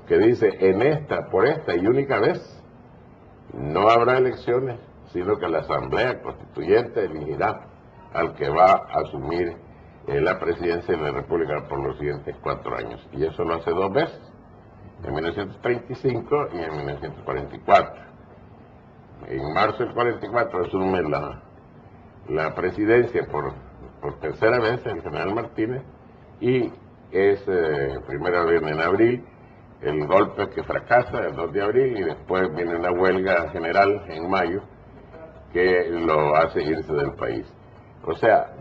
que dice, por esta y única vez, no habrá elecciones, sino que la Asamblea Constituyente elegirá al que va a asumir la presidencia de la República por los siguientes 4 años. Y eso lo hace 2 veces, en 1935 y en 1944. En marzo del 44 asume la presidencia por tercera vez el general Martínez, y es primero viene en abril el golpe que fracasa el 2 de abril, y después viene una huelga general en mayo que lo hace irse del país. O sea,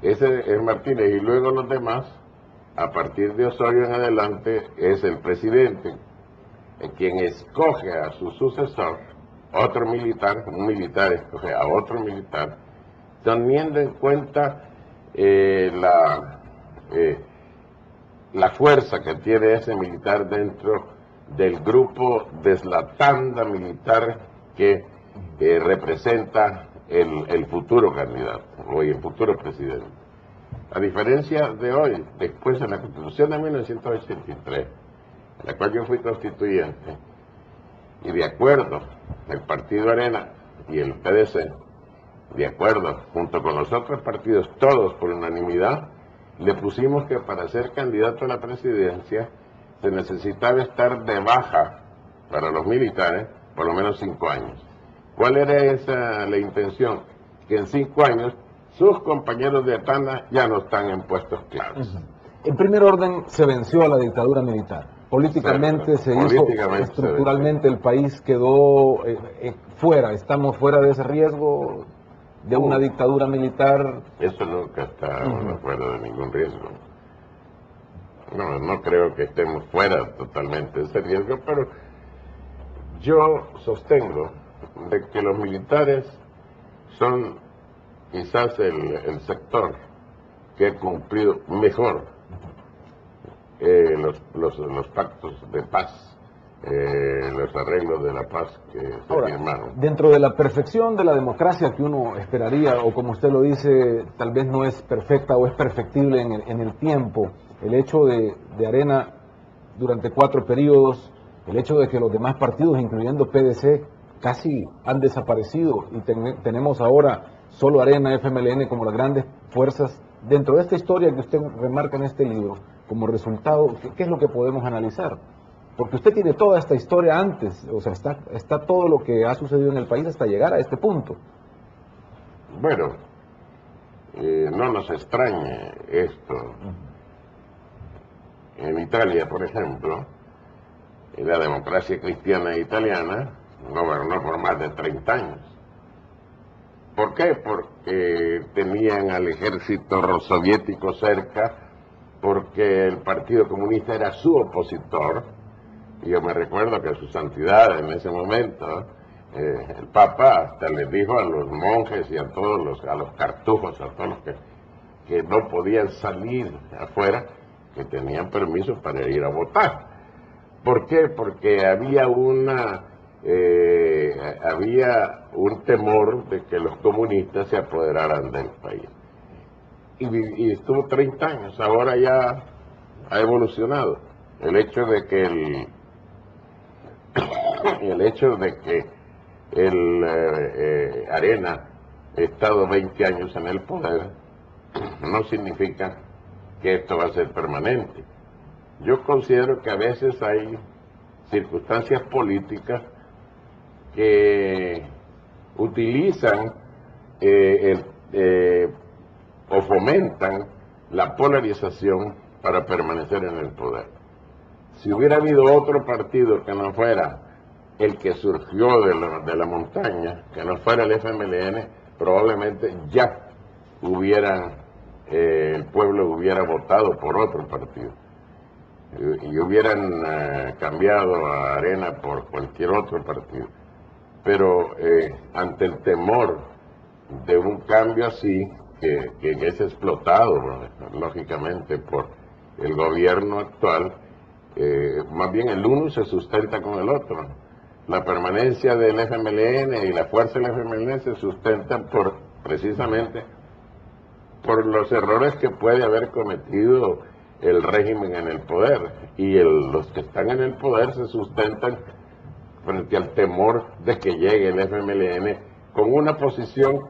ese es Martínez, y luego los demás, a partir de Osorio en adelante, es el presidente quien escoge a su sucesor, otro militar, un militar escoge a otro militar, teniendo en cuenta la fuerza que tiene ese militar dentro del grupo de la tanda militar que representa el futuro candidato o el futuro presidente. A diferencia de hoy, después de la Constitución de 1983, en la cual yo fui constituyente, y de acuerdo el Partido Arena y el PDC, de acuerdo junto con los otros partidos, todos por unanimidad, le pusimos que para ser candidato a la presidencia se necesitaba estar de baja para los militares por lo menos 5 años. ¿Cuál era la intención? Que en 5 años sus compañeros de tanda ya no están en puestos claves. En primer orden, se venció a la dictadura militar. Políticamente se hizo, estructuralmente el país quedó fuera, estamos fuera de ese riesgo de una dictadura militar. Eso nunca está fuera de ningún riesgo. No creo que estemos fuera totalmente de ese riesgo, pero yo sostengo de que los militares son quizás el sector que ha cumplido mejor los pactos de paz, los arreglos de la paz que se firmaron. Dentro de la perfección de la democracia que uno esperaría, o como usted lo dice, tal vez no es perfecta o es perfectible en el tiempo, el hecho de Arena durante 4 periodos, el hecho de que los demás partidos, incluyendo PDC, casi han desaparecido y tenemos ahora solo Arena, FMLN como las grandes fuerzas. Dentro de esta historia que usted remarca en este libro, como resultado, ¿qué es lo que podemos analizar? Porque usted tiene toda esta historia antes, o sea, está todo lo que ha sucedido en el país hasta llegar a este punto. Bueno, no nos extrañe esto. En Italia, por ejemplo, la democracia cristiana italiana gobernó por más de 30 años. ¿Por qué? Porque tenían al ejército soviético cerca, porque el Partido Comunista era su opositor. Y yo me recuerdo que su santidad en ese momento, el Papa hasta les dijo a los monjes y a los cartujos, a todos los que no podían salir afuera, que tenían permiso para ir a votar. ¿Por qué? Porque había un temor de que los comunistas se apoderaran del país. Y estuvo 30 años, ahora ya ha evolucionado. El hecho de que Arena ha estado 20 años en el poder no significa que esto va a ser permanente. Yo considero que a veces hay circunstancias políticas que utilizan o fomentan la polarización para permanecer en el poder. Si hubiera habido otro partido que no fuera el que surgió de la montaña, que no fuera el FMLN, probablemente ya el pueblo hubiera votado por otro partido y hubieran cambiado a Arena por cualquier otro partido. Pero ante el temor de un cambio así, que es explotado, lógicamente, por el gobierno actual, más bien el uno se sustenta con el otro. La permanencia del FMLN y la fuerza del FMLN se sustentan precisamente por los errores que puede haber cometido el régimen en el poder, y los que están en el poder se sustentan frente al temor de que llegue el FMLN con una posición,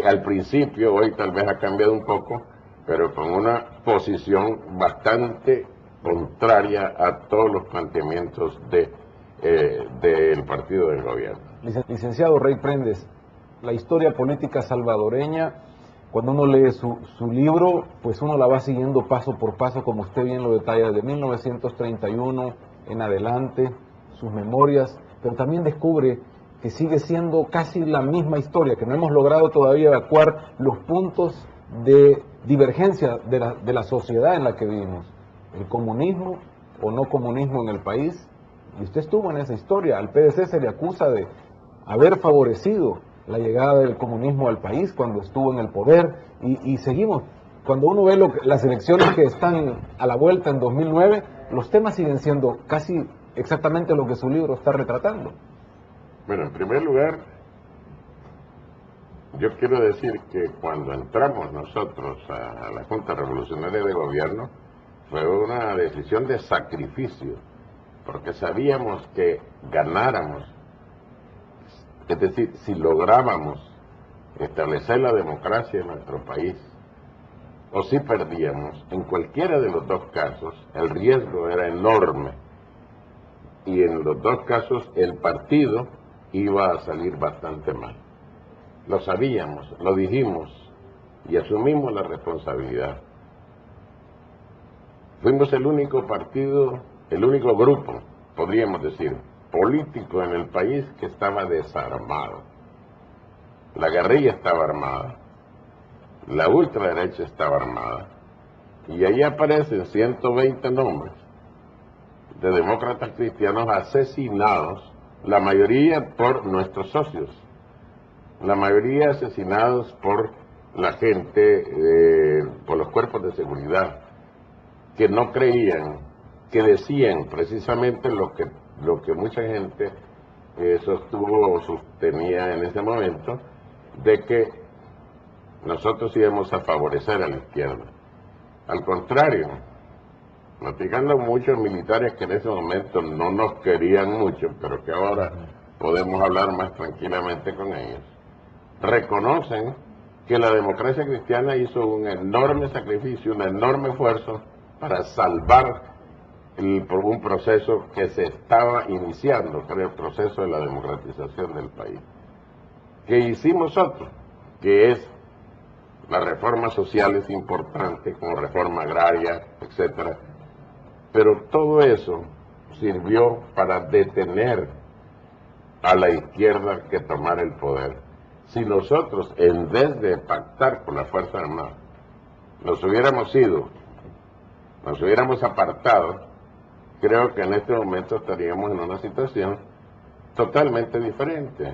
al principio, hoy tal vez ha cambiado un poco, pero con una posición bastante contraria a todos los planteamientos del partido del gobierno. Licenciado Rey Prendes, la historia política salvadoreña, cuando uno lee su libro, pues uno la va siguiendo paso por paso, como usted bien lo detalla, de 1931 en adelante, sus memorias, pero también descubre que sigue siendo casi la misma historia, que no hemos logrado todavía evacuar los puntos de divergencia de la sociedad en la que vivimos, el comunismo o no comunismo en el país, y usted estuvo en esa historia. Al PDC se le acusa de haber favorecido la llegada del comunismo al país cuando estuvo en el poder, y seguimos. Cuando uno ve las elecciones que están a la vuelta en 2009, los temas siguen siendo casi exactamente lo que su libro está retratando. Bueno, en primer lugar, yo quiero decir que cuando entramos nosotros a la Junta Revolucionaria de Gobierno, fue una decisión de sacrificio, porque sabíamos que ganáramos, es decir, si lográbamos establecer la democracia en nuestro país, o si perdíamos, en cualquiera de los dos casos, el riesgo era enorme, y en los dos casos el partido iba a salir bastante mal. Lo sabíamos, lo dijimos y asumimos la responsabilidad. Fuimos el único partido, el único grupo, podríamos decir, político en el país que estaba desarmado. La guerrilla estaba armada, la ultraderecha estaba armada, y ahí aparecen 120 nombres de demócratas cristianos asesinados, la mayoría por nuestros socios, la mayoría asesinados por la gente, por los cuerpos de seguridad, que no creían, que decían precisamente lo que mucha gente sostuvo o sostenía en ese momento, de que nosotros íbamos a favorecer a la izquierda. Al contrario, platicando muchos militares que en ese momento no nos querían mucho, pero que ahora podemos hablar más tranquilamente con ellos, reconocen que la democracia cristiana hizo un enorme sacrificio, un enorme esfuerzo para salvar un proceso que se estaba iniciando, que era el proceso de la democratización del país. ¿Qué hicimos nosotros? Que es la reforma social es importante, como reforma agraria, etcétera, pero todo eso sirvió para detener a la izquierda que tomara el poder. Si nosotros, en vez de pactar con la Fuerza Armada, nos hubiéramos apartado, creo que en este momento estaríamos en una situación totalmente diferente.